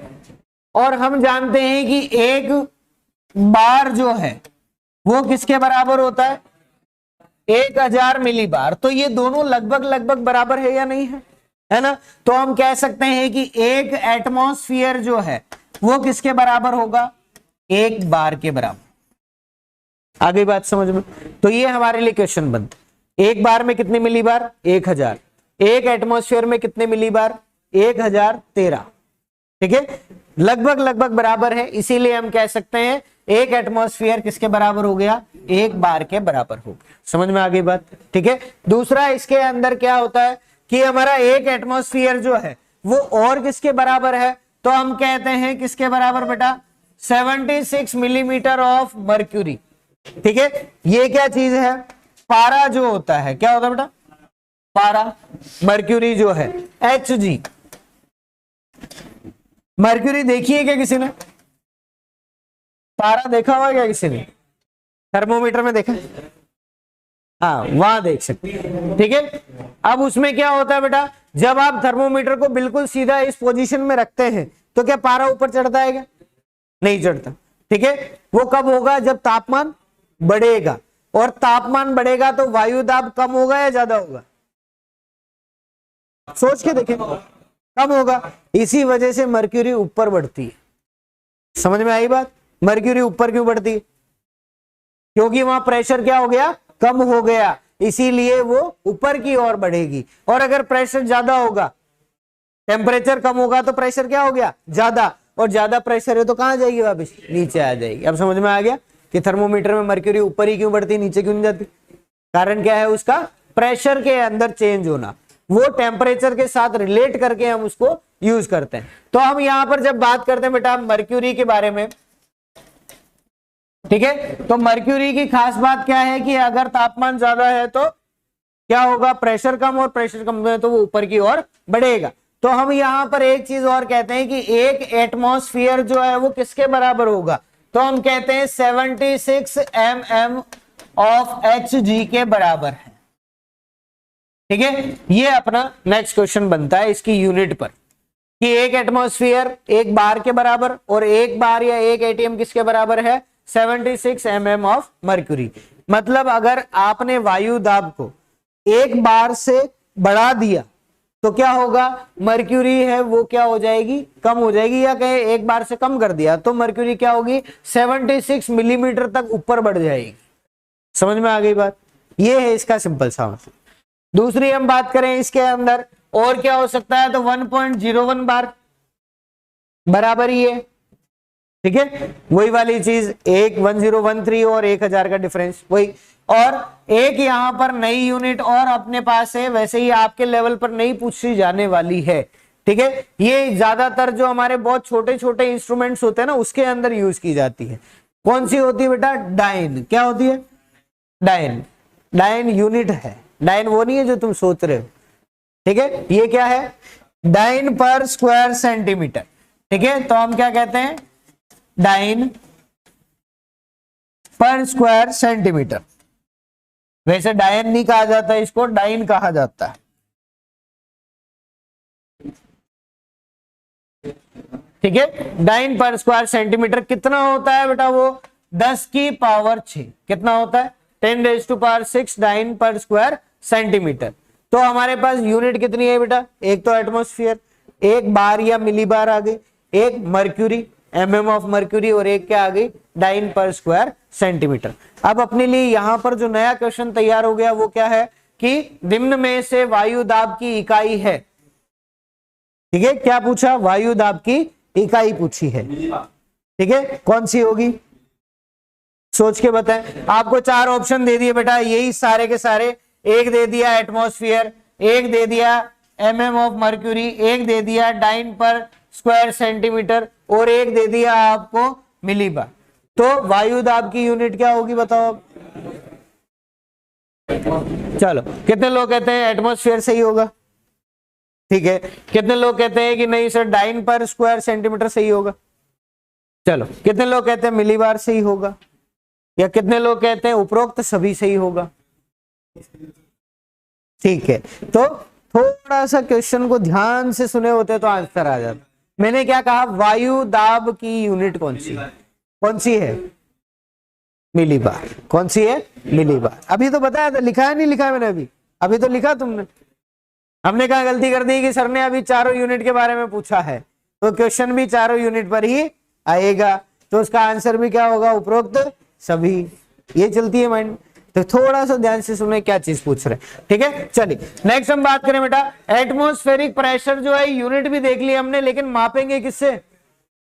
और हम जानते हैं कि एक बार जो है वो किसके बराबर होता है, 1000 मिली बार। तो ये दोनों लगभग लगभग बराबर है या नहीं है ना। तो हम कह सकते हैं कि एक एटमॉस्फेयर जो है वो किसके बराबर होगा, एक बार के बराबर। आगे बात समझ में। तो ये हमारे लिए क्वेश्चन बनता है, एक बार में कितने मिली बार, 1000, एक एटमॉस्फेयर में कितने मिली बार, 1013, ठीक है, लगभग लगभग बराबर है। इसीलिए हम कह सकते हैं एक एटमॉस्फेयर किसके बराबर हो गया, एक बार के बराबर हो गया। समझ में आ गई बात, ठीक है। दूसरा इसके अंदर क्या होता है कि हमारा एक एटमॉस्फेयर जो है वो और किसके बराबर है, तो हम कहते हैं किसके बराबर बेटा, 76 मिलीमीटर ऑफ मर्क्यूरी, ठीक है। ये क्या चीज है, पारा जो होता है, क्या होता है बेटा, पारा। मर्क्यूरी जो है Hg, मर्क्यूरी देखी है क्या किसी ने, पारा देखा हुआ क्या किसी ने, थर्मोमीटर में देखा, हाँ वहां देख सकते हैं, ठीक है। अब उसमें क्या होता है बेटा, जब आप थर्मोमीटर को बिल्कुल सीधा इस पोजीशन में रखते हैं तो क्या पारा ऊपर चढ़ता है क्या, नहीं चढ़ता, ठीक है। वो कब होगा, जब तापमान बढ़ेगा, और तापमान बढ़ेगा तो वायु दाब कम होगा या ज्यादा होगा, सोच के देखें, कम होगा। इसी वजह से मर्क्यूरी ऊपर बढ़ती है। समझ में आई बात, मर्क्यूरी ऊपर क्यों बढ़ती है, क्योंकि वहां प्रेशर क्या हो गया, कम हो गया, इसीलिए वो ऊपर की ओर बढ़ेगी। और अगर प्रेशर ज्यादा होगा, टेम्परेचर कम होगा तो प्रेशर क्या हो गया, ज्यादा, और ज्यादा प्रेशर है तो कहां जाएगी, वापस नीचे आ जाएगी। अब समझ में आ गया कि थर्मोमीटर में मर्क्यूरी ऊपर ही क्यों बढ़ती, नीचे क्यों नहीं जाती। कारण क्या है, उसका प्रेशर के अंदर चेंज होना, वो टेम्परेचर के साथ रिलेट करके हम उसको यूज करते हैं। तो हम यहां पर जब बात करते हैं बेटा मर्क्यूरी के बारे में, ठीक है, तो मर्क्यूरी की खास बात क्या है कि अगर तापमान ज्यादा है तो क्या होगा, प्रेशर कम, और प्रेशर कम है तो वो ऊपर की ओर बढ़ेगा। तो हम यहां पर एक चीज और कहते हैं कि एक एटमॉस्फेयर जो है वो किसके बराबर होगा, तो हम कहते हैं 76 mm ऑफ Hg के बराबर है, ठीक है। ये अपना नेक्स्ट क्वेश्चन बनता है इसकी यूनिट पर कि एक एटमॉस्फेयर एक बार के बराबर, और एक बार या एक एटीएम किसके बराबर है, 76 mm ऑफ मर्क्यूरी। मतलब अगर आपने वायु दाब को एक बार से बढ़ा दिया तो क्या होगा, मर्क्यूरी है वो क्या हो जाएगी, कम हो जाएगी, या कहे एक बार से कम कर दिया तो मर्क्यूरी क्या होगी, 76 मिलीमीटर तक ऊपर बढ़ जाएगी। समझ में आ गई बात, ये है इसका सिंपल सा मतलब। दूसरी हम बात करें इसके अंदर और क्या हो सकता है, तो 1.01 बार बराबर ही है, ठीक है। वही वाली चीज, एक 1013 और 1000 का डिफरेंस वही, और एक यहां पर नई यूनिट और अपने पास है, वैसे ही आपके लेवल पर नई पूछी जाने वाली है, ठीक है। ये ज्यादातर जो हमारे बहुत छोटे छोटे इंस्ट्रूमेंट्स होते हैं ना उसके अंदर यूज की जाती है। कौन सी होती है बेटा, डाइन। क्या होती है, डाइन। डाइन यूनिट है, डाइन वो नहीं है जो तुम सोच रहे हो, ठीक है। ये क्या है, डाइन पर स्क्वायर सेंटीमीटर, ठीक है। तो हम क्या कहते हैं, डाइन पर स्क्वायर सेंटीमीटर। वैसे डायन नहीं कहा जाता, इसको डाइन कहा जाता है, ठीक है। डाइन पर स्क्वायर सेंटीमीटर कितना होता है बेटा, वो 10 की पावर 6, कितना होता है, 10⁻6 डाइन पर स्क्वायर सेंटीमीटर। तो हमारे पास यूनिट कितनी है बेटा, एक तो एटमॉस्फेयर, एक बार या मिली बार आ गई, एक मर्क्यूरी mm ऑफ मर्क्यूरी, और एक क्या आ गई, डाइन पर स्क्वायर सेंटीमीटर। अब अपने लिए यहां पर जो नया क्वेश्चन तैयार हो गया वो क्या है कि निम्न में से वायु दाब की इकाई है, ठीक है। क्या पूछा, वायु दाब की इकाई पूछी है, ठीक है। कौन सी होगी, सोच के बताएं। आपको 4 ऑप्शन दे दिए बेटा, यही सारे के सारे, एक दे दिया एटमॉस्फेयर, एक दे दिया mm ऑफ मर्क्यूरी, एक दे दिया डाइन पर स्क्वायर सेंटीमीटर, और एक दे दिया आपको मिलीबार। तो वायु दाब की यूनिट क्या होगी बताओ अब। चलो, कितने लोग कहते हैं एटमॉस्फेयर सही होगा, ठीक है। कितने लोग कहते हैं कि नहीं सर डाइन पर स्क्वायर सेंटीमीटर सही होगा, चलो, कितने लोग कहते हैं मिलीबार से ही होगा, या कितने लोग कहते हैं उपरोक्त सभी से ही होगा? ठीक है, तो थोड़ा सा क्वेश्चन को ध्यान से सुने होते तो आंसर आ जाता। मैंने क्या कहा, वायु दाब की यूनिट कौन सी है? मिलीबार। कौन सी है? मिलीबार। अभी तो बताया था, लिखा है नहीं लिखा है मैंने? अभी तो लिखा तुमने। हमने कहा गलती कर दी कि सर ने अभी चारों यूनिट के बारे में पूछा है, तो क्वेश्चन भी चारों यूनिट पर ही आएगा, तो उसका आंसर भी क्या होगा? उपरोक्त सभी। ये चलती है माइंड, तो थोड़ा सा ध्यान से सुने क्या चीज पूछ रहे हैं। ठीक है, चलिए नेक्स्ट हम बात करें बेटा, एटमॉस्फेरिक प्रेशर जो है यूनिट भी देख लिया हमने, लेकिन मापेंगे किससे?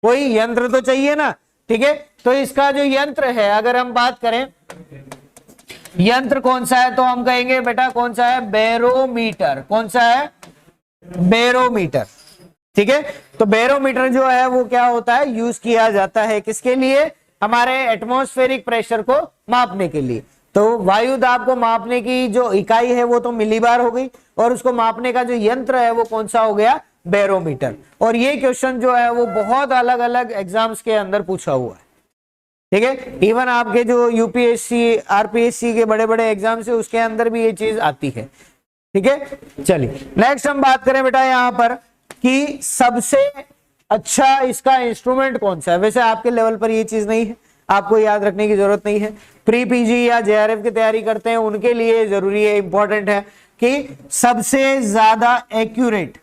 कोई यंत्र तो चाहिए ना। ठीक है, तो इसका जो यंत्र है, अगर हम बात करें यंत्र कौन सा है, तो हम कहेंगे बेटा कौन सा है? बैरोमीटर। कौन सा है? बैरोमीटर। ठीक है, तो बैरोमीटर जो है वो क्या होता है? यूज किया जाता है किसके लिए? हमारे एटमॉस्फेरिक प्रेशर को मापने के लिए। तो वायु दाब को मापने की जो इकाई है वो तो मिलीबार हो गई, और उसको मापने का जो यंत्र है वो कौन सा हो गया? बैरोमीटर। और ये क्वेश्चन जो है वो बहुत अलग अलग एग्जाम्स के अंदर पूछा हुआ है। ठीक है, इवन आपके जो यूपीएससी आरपीएससी के बड़े बड़े एग्जाम है उसके अंदर भी ये चीज आती है। ठीक है, चलिए नेक्स्ट हम बात करें बेटा यहाँ पर कि सबसे अच्छा इसका इंस्ट्रूमेंट कौन सा है। वैसे आपके लेवल पर ये चीज नहीं है, आपको याद रखने की जरूरत नहीं है। प्री पीजी या जेआरएफ की तैयारी करते हैं उनके लिए जरूरी है, इंपॉर्टेंट है कि सबसे ज्यादा एक्यूरेट,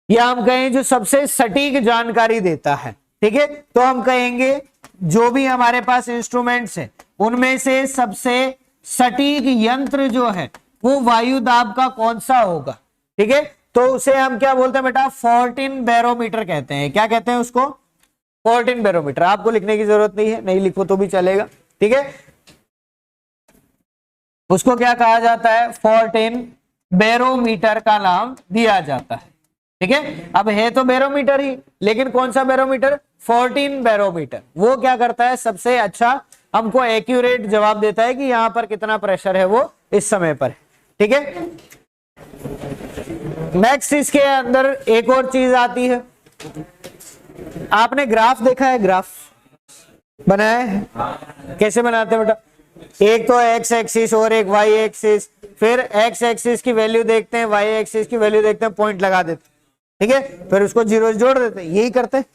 या हम कहें जो सबसे सटीक जानकारी देता है। ठीक है, तो हम कहेंगे जो भी हमारे पास इंस्ट्रूमेंट्स हैं उनमें से सबसे सटीक यंत्र जो है वो वायु दाब का कौन सा होगा। ठीक है, तो उसे हम क्या बोलते हैं बेटा? फोर्टिन बैरोमीटर कहते हैं। क्या कहते हैं उसको? Fourteen barometer. आपको लिखने की जरूरत नहीं है, नहीं लिखो तो भी चलेगा। ठीक है, उसको क्या कहा जाता है? फोर्टिन बैरोमीटर का नाम दिया जाता है। ठीक है, अब है तो बैरोमीटर ही, लेकिन कौन सा बैरोमीटर? Fourteen barometer. वो क्या करता है? सबसे अच्छा हमको एक्यूरेट जवाब देता है कि यहाँ पर कितना प्रेशर है वो इस समय पर। ठीक है, नेक्स्ट इसके अंदर एक और चीज आती है। आपने ग्राफ देखा है? ग्राफ बनाया है? कैसे बनाते हैं बेटा? एक तो एक्स एक्सिस और एक वाई एक्सिस, फिर एक्स एक्सिस की वैल्यू देखते हैं, वाई एक्सिस की वैल्यू देखते हैं, पॉइंट लगा देते हैं। ठीक है, फिर उसको जीरो जोड़ देते हैं, यही करते हैं।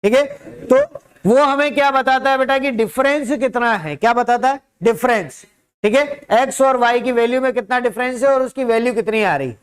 ठीक है, तो वो हमें क्या बताता है बेटा कि डिफरेंस कितना है? क्या बताता है? डिफरेंस। ठीक है, एक्स और वाई की वैल्यू में कितना डिफरेंस है और उसकी वैल्यू कितनी आ रही।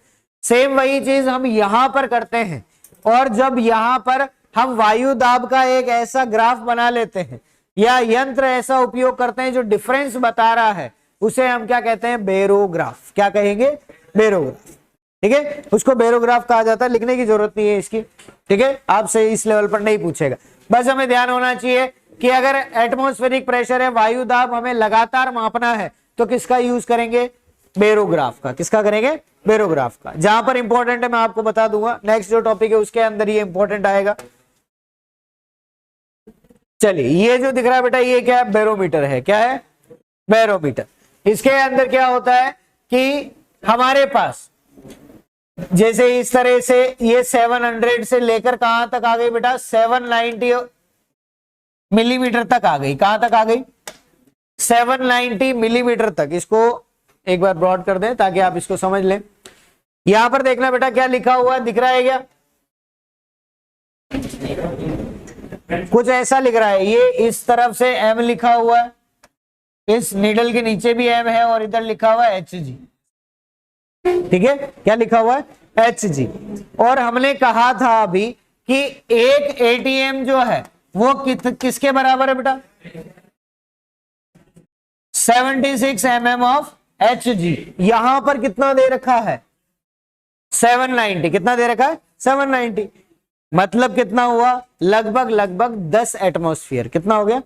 सेम वही चीज हम यहां पर करते हैं, और जब यहां पर हम वायु दाब का एक ऐसा ग्राफ बना लेते हैं या यंत्र ऐसा उपयोग करते हैं जो डिफरेंस बता रहा है, उसे हम क्या कहते हैं? बेरोग्राफ। क्या कहेंगे? बेरोग्राफ। ठीक है, उसको बेरोग्राफ कहा जाता है, लिखने की जरूरत नहीं है इसकी। ठीक है, आपसे इस लेवल पर नहीं पूछेगा, बस हमें ध्यान होना चाहिए कि अगर एटमॉस्फेरिक प्रेशर है, वायु दाब हमें लगातार मापना है, तो किसका यूज करेंगे? बेरोग्राफ का। किसका करेंगे? बेरोग्राफ का। जहां पर इंपॉर्टेंट है मैं आपको बता दूंगा, नेक्स्ट जो टॉपिक है उसके अंदर ये इंपॉर्टेंट आएगा। चलिए, ये जो दिख रहा है बेटा ये क्या है? बैरोमीटर है। क्या है? बैरोमीटर। इसके अंदर क्या होता है कि हमारे पास जैसे इस तरह से ये 700 से लेकर कहां तक आ गई बेटा? 790 मिलीमीटर तक आ गई। कहां तक आ गई? 790 मिलीमीटर तक। इसको एक बार ब्रॉड कर दें ताकि आप इसको समझ लें। यहां पर देखना बेटा क्या लिखा हुआ है, दिख रहा है क्या? कुछ ऐसा लिख रहा है, ये इस तरफ से m लिखा हुआ है, इस नीडल के नीचे भी m है, और इधर लिखा हुआ है Hg। ठीक है, क्या लिखा हुआ है? Hg। और हमने कहा था अभी कि एक ATM जो है वो किसके बराबर है बेटा? 76 mm ऑफ Hg। यहां पर कितना दे रखा है? 790। कितना दे रखा है? 790। मतलब कितना हुआ? लगभग 10 एटमॉस्फेयर। कितना हो गया?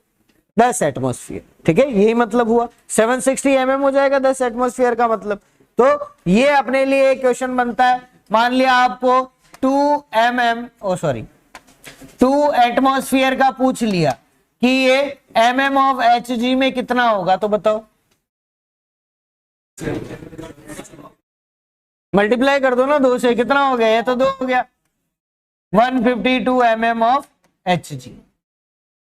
10 एटमॉस्फेयर। ठीक है, यही मतलब हुआ। 760 mm हो जाएगा 10 एटमॉस्फेयर का मतलब। तो ये अपने लिए एक क्वेश्चन बनता है। मान लिया आपको 2 एटमॉस्फेयर का पूछ लिया कि ये mm ऑफ Hg में कितना होगा, तो बताओ। मल्टीप्लाई कर दो ना 2 से, कितना हो गया? ये तो 2 हो गया। 152 mm ऑफ Hg।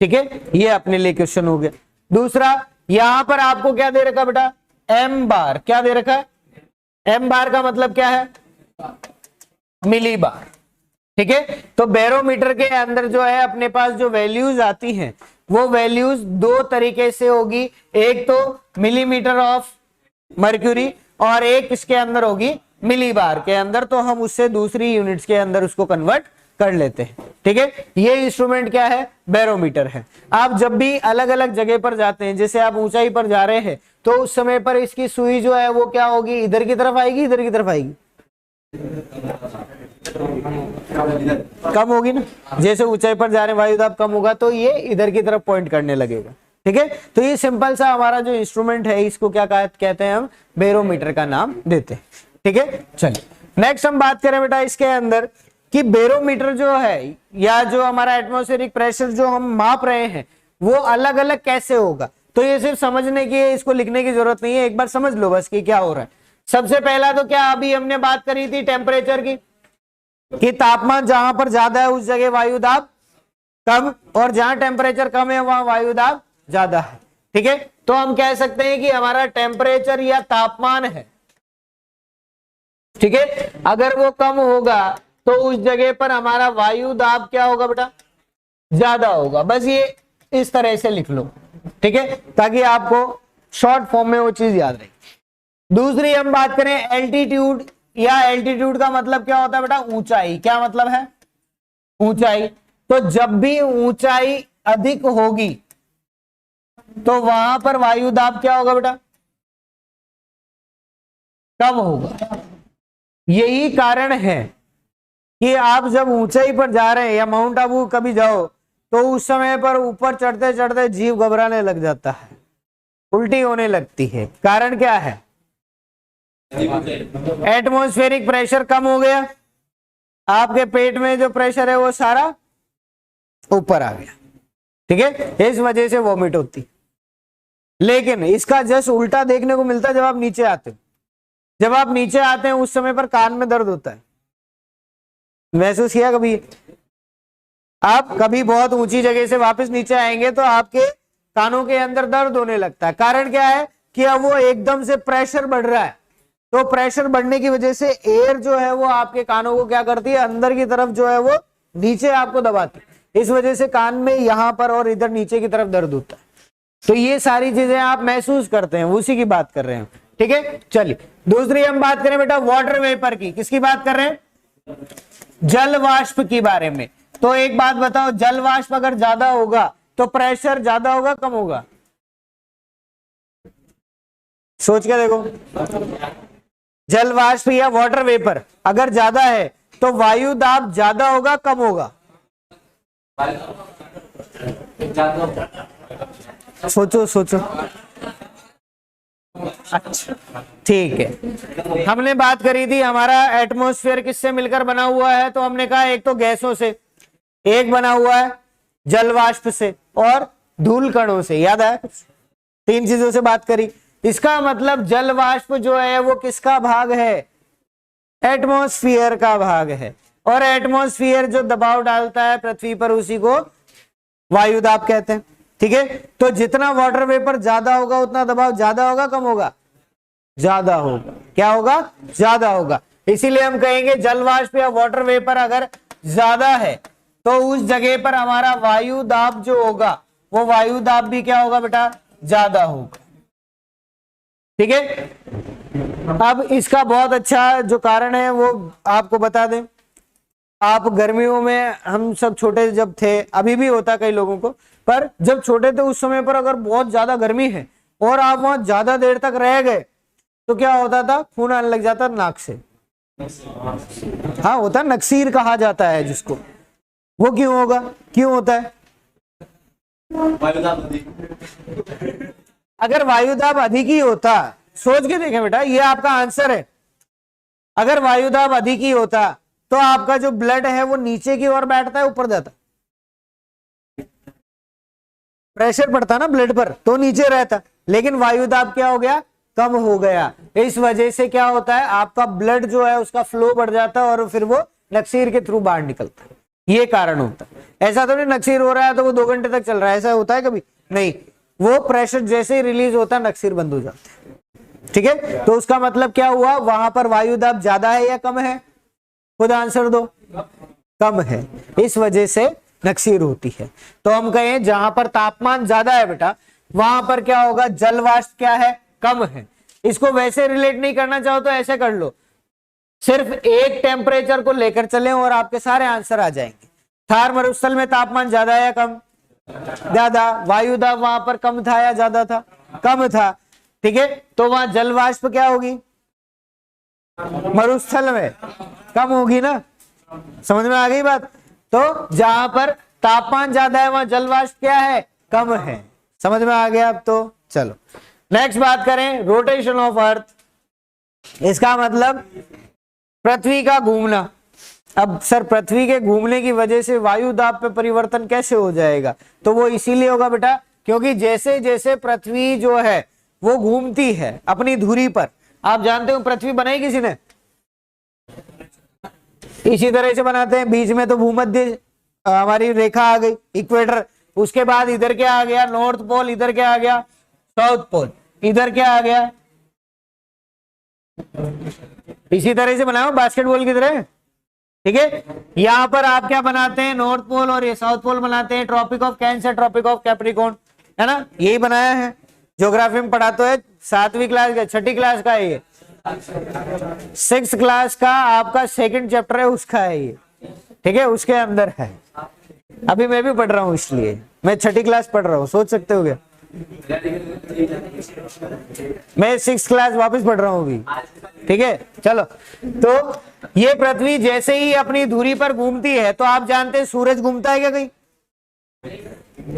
ठीक है, ये अपने लिए क्वेश्चन हो गया। दूसरा, यहां पर आपको क्या दे रखा बेटा, m बार। क्या दे रखा है, m बार का मतलब क्या है, मिली बार। ठीक है, तो बैरोमीटर के अंदर जो है अपने पास जो वैल्यूज आती हैं वो वैल्यूज दो तरीके से होगी, एक तो मिलीमीटर ऑफ मर्क्यूरी और एक इसके अंदर होगी मिली बार के अंदर, तो हम उससे दूसरी यूनिट्स के अंदर उसको कन्वर्ट कर लेते हैं। ठीक है, ये इंस्ट्रूमेंट क्या है, बैरोमीटर है। आप जब भी अलग अलग जगह पर जाते हैं, जैसे आप ऊंचाई पर जा रहे हैं, तो उस समय पर इसकी सुई जो है वो क्या होगी, इधर की तरफ आएगी, इधर की तरफ आएगी, कम होगी ना। जैसे ऊंचाई पर जा रहे हैं वायुदाब कम होगा तो ये इधर की तरफ पॉइंट करने लगेगा। ठीक है, तो ये सिंपल सा हमारा जो इंस्ट्रूमेंट है इसको क्या कहते हैं, हम बैरोमीटर का नाम देते हैं। ठीक है, चलिए नेक्स्ट हम बात करें बेटा इसके अंदर कि बैरोमीटर जो है या जो हमारा एटमॉस्फेरिक प्रेशर जो हम माप रहे हैं वो अलग अलग कैसे होगा। तो ये सिर्फ समझने की, इसको लिखने की जरूरत नहीं है, एक बार समझ लो बस कि क्या हो रहा है। सबसे पहला तो क्या अभी हमने बात करी थी टेम्परेचर की, कि तापमान जहां पर ज्यादा है उस जगह वायुदाब कम, और जहां टेम्परेचर कम है वहां वायुदाब ज्यादा है। ठीक है, तो हम कह सकते हैं कि हमारा टेम्परेचर या तापमान है, ठीक है, अगर वो कम होगा तो उस जगह पर हमारा वायुदाब क्या होगा बेटा, ज्यादा होगा। बस ये इस तरह से लिख लो, ठीक है, ताकि आपको शॉर्ट फॉर्म में वो चीज याद रहे। दूसरी हम बात करें एल्टीट्यूड, या एल्टीट्यूड का मतलब क्या होता है बेटा, ऊंचाई। क्या मतलब है, ऊंचाई। तो जब भी ऊंचाई अधिक होगी तो वहां पर वायुदाब क्या होगा बेटा, कम होगा। यही कारण है कि आप जब ऊंचाई पर जा रहे हैं या माउंट आबू कभी जाओ तो उस समय पर ऊपर चढ़ते चढ़ते जीव घबराने लग जाता है, उल्टी होने लगती है। कारण क्या है, एटमॉस्फेरिक प्रेशर कम हो गया, आपके पेट में जो प्रेशर है वो सारा ऊपर आ गया। ठीक है, इस वजह से वॉमिट होती। लेकिन इसका जस्ट उल्टा देखने को मिलता है जब आप नीचे आते हो। जब आप नीचे आते हैं उस समय पर कान में दर्द होता है, महसूस किया कभी? आप कभी बहुत ऊंची जगह से वापस नीचे आएंगे तो आपके कानों के अंदर दर्द होने लगता है। कारण क्या है कि अब वो एकदम से प्रेशर बढ़ रहा है, तो प्रेशर बढ़ने की वजह से एयर जो है वो आपके कानों को क्या करती है, अंदर की तरफ जो है वो नीचे आपको दबाती है। इस वजह से कान में यहां पर और इधर नीचे की तरफ दर्द होता है। तो ये सारी चीजें आप महसूस करते हैं, उसी की बात कर रहे हैं। ठीक है, चलिए दूसरी हम बात करें बेटा वाटर वेपर की। किसकी बात कर रहे हैं, जल वाष्प की बारे में। तो एक बात बताओ, जल वाष्प अगर ज्यादा होगा तो प्रेशर ज्यादा होगा कम होगा, सोच के देखो। जल वाष्प या वाटर वेपर अगर ज्यादा है तो वायु दाब ज्यादा होगा कम होगा, सोचो सोचो। अच्छा ठीक है, हमने बात करी थी हमारा एटमॉस्फेयर किससे मिलकर बना हुआ है, तो हमने कहा एक तो गैसों से, एक बना हुआ है जल वाष्प से और धूल कणों से। याद है, तीन चीजों से बात करी। इसका मतलब जल वाष्प जो है वो किसका भाग है, एटमॉस्फेयर का भाग है। और एटमॉस्फेयर जो दबाव डालता है पृथ्वी पर उसी को वायुदाब कहते हैं। ठीक है, तो जितना वाटर वेपर ज्यादा होगा उतना दबाव ज्यादा होगा कम होगा, ज्यादा होगा। क्या होगा, ज्यादा होगा। इसीलिए हम कहेंगे जल वाष्प या वाटर वेपर अगर ज्यादा है तो उस जगह पर हमारा वायु दाब जो होगा वो वायु दाब भी क्या होगा बेटा, ज्यादा होगा। ठीक है, अब इसका बहुत अच्छा जो कारण है वो आपको बता दें। आप गर्मियों में, हम सब छोटे जब थे, अभी भी होता कई लोगों को, पर जब छोटे थे उस समय पर अगर बहुत ज्यादा गर्मी है और आप वहां ज्यादा देर तक रह गए तो क्या होता था, खून आने लग जाता नाक से। हाँ होता, नक्सीर कहा जाता है जिसको। वो क्यों होगा, क्यों होता है? अगर वायुदाब अधिक ही होता, सोच के देखें बेटा, ये आपका आंसर है। अगर वायुदाब अधिक ही होता तो आपका जो ब्लड है वो नीचे की ओर बैठता है, ऊपर जाता। प्रेशर पड़ता ना ब्लड पर तो नीचे रहता, लेकिन वायुदाब क्या हो गया, कम हो गया। इस वजह से क्या होता है, आपका ब्लड जो है उसका फ्लो बढ़ जाता है और फिर वो नक्सीर के थ्रू बाहर निकलता है। ये कारण होता है। ऐसा तो नहीं नक्सीर हो रहा है तो वो 2 घंटे तक चल रहा है, ऐसा होता है कभी नहीं। वो प्रेशर जैसे ही रिलीज होता है नक्सीर बंद हो जाता है। ठीक है, तो उसका मतलब क्या हुआ, वहां पर वायु दाब ज्यादा है या कम है, खुद आंसर दो। कम है, इस वजह से नक्सीर होती है। तो हम कहें जहां पर तापमान ज्यादा है बेटा वहां पर क्या होगा, जल वाष्प क्या है, कम है। इसको वैसे रिलेट नहीं करना चाहो तो ऐसे कर लो, सिर्फ एक टेम्परेचर को लेकर चले और आपके सारे आंसर आ जाएंगे। थार मरुस्थल में तापमान ज्यादा है या कम, ज्यादा। वायु दाब वहां पर कम था या ज्यादा था, कम था। ठीक है, तो वहां जल वाष्प क्या होगी, मरुस्थल में कम होगी ना। समझ में आ गई बात। तो जहां पर तापमान ज्यादा है वहां जल वाष्प क्या है, कम है। समझ में आ गया अब तो। चलो नेक्स्ट बात करें, रोटेशन ऑफ अर्थ। इसका मतलब पृथ्वी का घूमना। अब सर पृथ्वी के घूमने की वजह से वायु दाब पे परिवर्तन कैसे हो जाएगा, तो वो इसीलिए होगा बेटा क्योंकि जैसे जैसे पृथ्वी जो है वो घूमती है अपनी धुरी पर। आप जानते हो पृथ्वी बनाई किसी ने, इसी तरह से बनाते हैं। बीच में तो भूमध्य हमारी रेखा आ गई, इक्वेटर। उसके बाद इधर क्या आ गया, नॉर्थ पोल। इधर क्या आ गया, साउथ पोल। इधर क्या आ गया, इसी तरह से बनाओ बास्केटबॉल की तरह। ठीक है, यहां पर आप क्या बनाते हैं, नॉर्थ पोल और ये साउथ पोल बनाते हैं। Tropic of cancer, tropic of capricorn, है ना, यही बनाया है। ज्योग्राफी में पढ़ा तो है, 7वीं क्लास का, 6ठी क्लास का है ये, 6th क्लास का आपका 2nd चैप्टर है उसका है ये। ठीक है, उसके अंदर है। अभी मैं भी पढ़ रहा हूं, इसलिए मैं 6ठी क्लास पढ़ रहा हूं, सोच सकते हो क्या। मैं 6th क्लास वापस पढ़ रहा हूं अभी। ठीक है, चलो। तो ये पृथ्वी जैसे ही अपनी धुरी पर घूमती है, तो आप जानते हैं सूरज घूमता है क्या कहीं,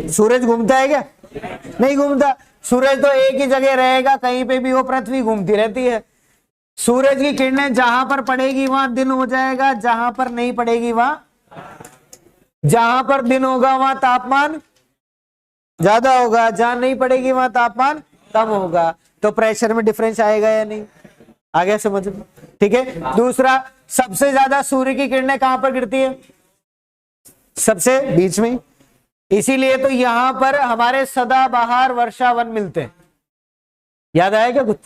सूरज घूमता है क्या, नहीं घूमता। सूरज तो एक ही जगह रहेगा, कहीं पे भी वो पृथ्वी घूमती रहती है। सूरज की किरणें जहां पर पड़ेगी वहां दिन हो जाएगा, जहां पर नहीं पड़ेगी वहां, जहां पर दिन होगा वहां तापमान ज्यादा होगा, जहां नहीं पड़ेगी वहां तापमान कम होगा। तो प्रेशर में डिफरेंस आएगा या नहीं, आ गया समझ में। ठीक है, दूसरा, सबसे ज्यादा सूर्य की किरणें कहां पर गिरती है, सबसे बीच में। इसीलिए तो यहां पर हमारे सदाबहार वर्षावन मिलते हैं। याद आया क्या कुछ,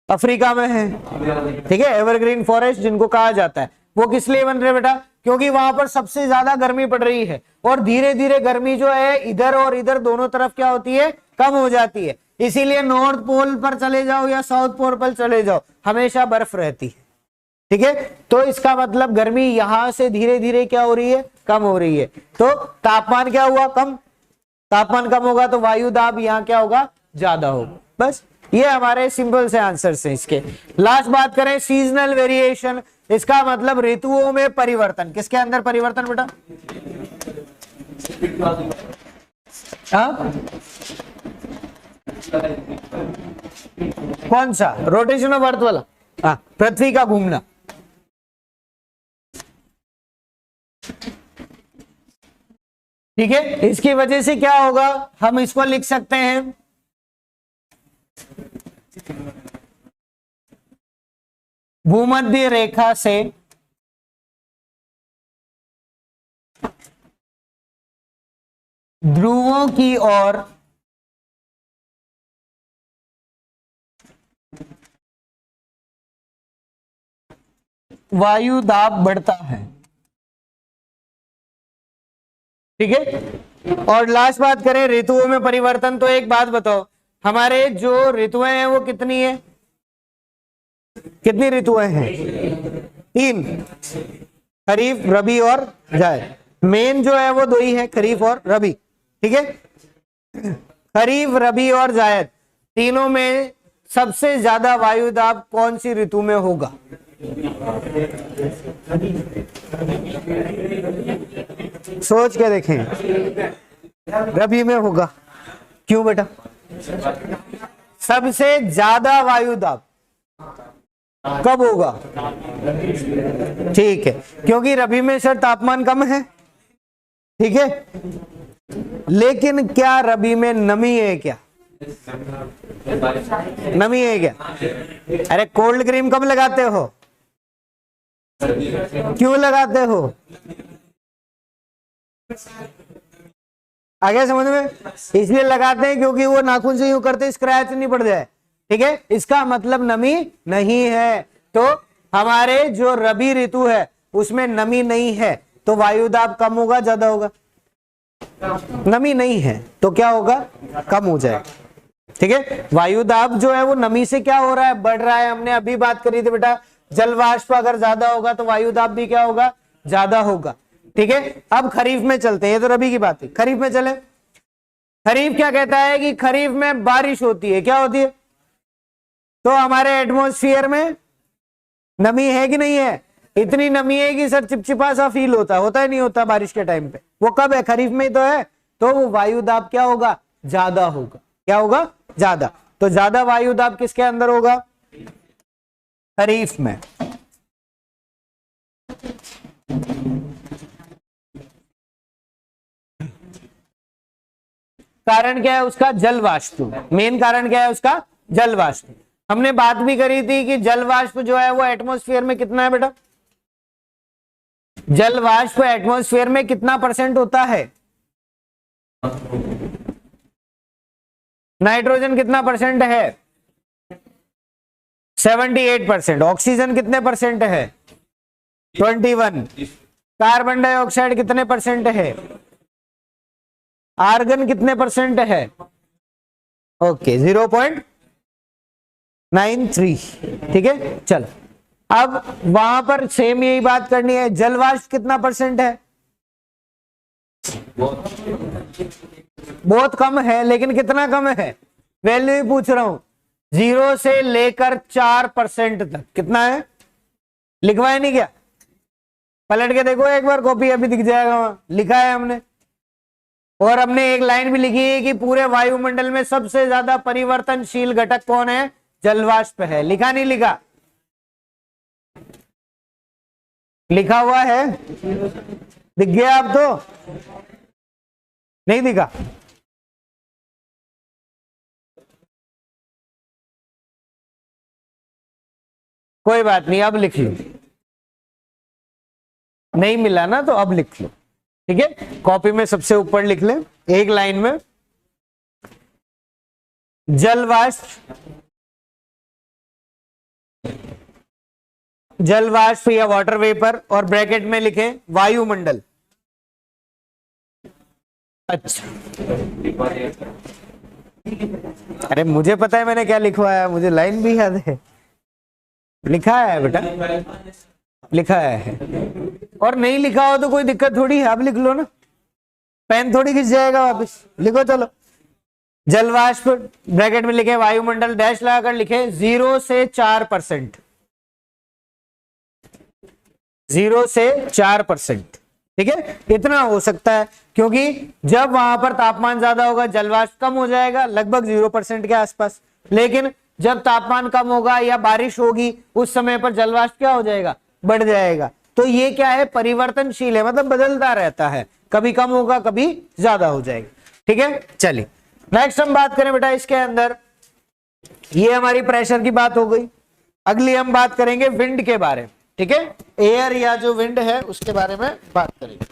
अफ्रीका में है। ठीक है, एवरग्रीन फॉरेस्ट जिनको कहा जाता है, वो किस लिए बन रहे बेटा, क्योंकि वहां पर सबसे ज्यादा गर्मी पड़ रही है और धीरे धीरे गर्मी जो है इधर और इधर दोनों तरफ क्या होती है, कम हो जाती है। इसीलिए नॉर्थ पोल पर चले जाओ या साउथ पोल पर चले जाओ, हमेशा बर्फ रहती है। ठीक है, तो इसका मतलब गर्मी यहां से धीरे धीरे क्या हो रही है, कम हो रही है। तो तापमान क्या हुआ, कम। तापमान कम होगा तो वायु दाब यहाँ क्या होगा, ज्यादा होगा। बस ये हमारे सिंपल से आंसर्स हैं इसके। लास्ट बात करें, सीजनल वेरिएशन। इसका मतलब ऋतुओं में परिवर्तन। किसके अंदर परिवर्तन बेटा, हाँ कौन सा, रोटेशन ऑफ अर्थ वाला, हाँ पृथ्वी का घूमना। ठीक है, इसकी वजह से क्या होगा, हम इसको लिख सकते हैं भूमध्य रेखा से ध्रुवों की ओर वायु दाब बढ़ता है। ठीक है, और लास्ट बात करें ऋतुओं में परिवर्तन। तो एक बात बताओ, हमारे जो ऋतुएं हैं वो कितनी है, कितनी ऋतुएं हैं, 3, खरीफ रबी और जायद। मेन जो है वो 2 ही है, खरीफ और रबी। ठीक है, खरीफ रबी और जायद तीनों में सबसे ज्यादा वायु दाब कौन सी ऋतु में होगा, सोच के देखें। रबी में होगा। क्यों बेटा, सबसे ज्यादा वायु दाब कब होगा, ठीक है, क्योंकि रबी में सर तापमान कम है। ठीक है, लेकिन क्या रबी में नमी है, क्या नमी है क्या, अरे कोल्ड क्रीम कब लगाते हो, क्यों लगाते हो? आ गया समझ में? इसलिए लगाते हैं क्योंकि वो नाखून से यूं करते स्क्रैच नहीं पड़ जाए। ठीक है, इसका मतलब नमी नहीं है। तो हमारे जो रबी ऋतु है उसमें नमी नहीं है, तो वायु दाब कम होगा ज्यादा होगा? नमी नहीं है तो क्या होगा? कम हो जाएगा। ठीक है, वायु दाब जो है वो नमी से क्या हो रहा है? बढ़ रहा है। हमने अभी बात करी थी बेटा, जल वाष्प अगर ज्यादा होगा तो वायु दाब भी क्या होगा? ज्यादा होगा। ठीक है, अब खरीफ में चलते हैं, ये तो रबी की बात है, खरीफ में चले। खरीफ क्या कहता है कि खरीफ में बारिश होती है। क्या होती है? तो हमारे एटमॉस्फेयर में नमी है कि नहीं है? इतनी नमी है कि सर चिपचिपा सा फील होता है नहीं होता बारिश के टाइम पे? वो कब है? खरीफ में ही तो है। तो वो वायु दाब क्या होगा? ज्यादा होगा। क्या होगा? ज्यादा। तो ज्यादा वायु दाब किसके अंदर होगा? खरीफ में। कारण क्या है उसका? जल वाष्प। मेन कारण क्या है उसका? जल वाष्प। हमने बात भी करी थी कि जल वाष्प जो है वो एटमॉस्फेयर में कितना है बेटा? जल वाष्प एटमॉस्फेयर में कितना % होता है? नाइट्रोजन कितना % है? 78%। ऑक्सीजन कितने % है? 21। कार्बन डाइऑक्साइड कितने % है? आर्गन कितने % है? ओके, 0.93। ठीक है, चल अब वहां पर सेम यही बात करनी है। जल वाष्प कितना % है? बहुत कम है, लेकिन कितना कम है? वैल्यू ही पूछ रहा हूं। 0 से लेकर 4% तक कितना है? लिखवाया नहीं क्या? पलट के देखो एक बार, कॉपी अभी दिख जाएगा, वहां लिखा है हमने। और हमने एक लाइन भी लिखी है कि पूरे वायुमंडल में सबसे ज्यादा परिवर्तनशील घटक कौन है? जल वाष्प है। लिखा नहीं लिखा? लिखा हुआ है, दिख गया अब तो? नहीं दिखा? कोई बात नहीं, अब लिख लो। नहीं मिला ना तो अब लिख लो। ठीक है, कॉपी में सबसे ऊपर लिख ले एक लाइन में, जल वाष्प, जल वाष्प या वाटर वेपर, और ब्रैकेट में लिखे वायुमंडल। अच्छा, अरे मुझे पता है मैंने क्या लिखवाया, मुझे लाइन भी याद है। लिखा है बेटा, लिखा है। और नहीं लिखा हो तो कोई दिक्कत थोड़ी है, आप लिख लो ना, पेन थोड़ी खिंच जाएगा वापस। लिखो चलो, जल वाष्प ब्रैकेट में लिखे वायुमंडल, डैश लगाकर लिखे 0 से 4%। 0 से 4%। ठीक है, इतना हो सकता है, क्योंकि जब वहां पर तापमान ज्यादा होगा जलवाष्प कम हो जाएगा, लगभग 0% के आसपास। लेकिन जब तापमान कम होगा या बारिश होगी उस समय पर जलवाष्प क्या हो जाएगा? बढ़ जाएगा। तो ये क्या है? परिवर्तनशील है, मतलब बदलता रहता है, कभी कम होगा कभी ज्यादा हो जाएगा। ठीक है, चलिए नेक्स्ट हम बात करें बेटा इसके अंदर। ये हमारी प्रेशर की बात हो गई। अगली हम बात करेंगे विंड के बारे में। ठीक है, एयर या जो विंड है उसके बारे में बात करेंगे।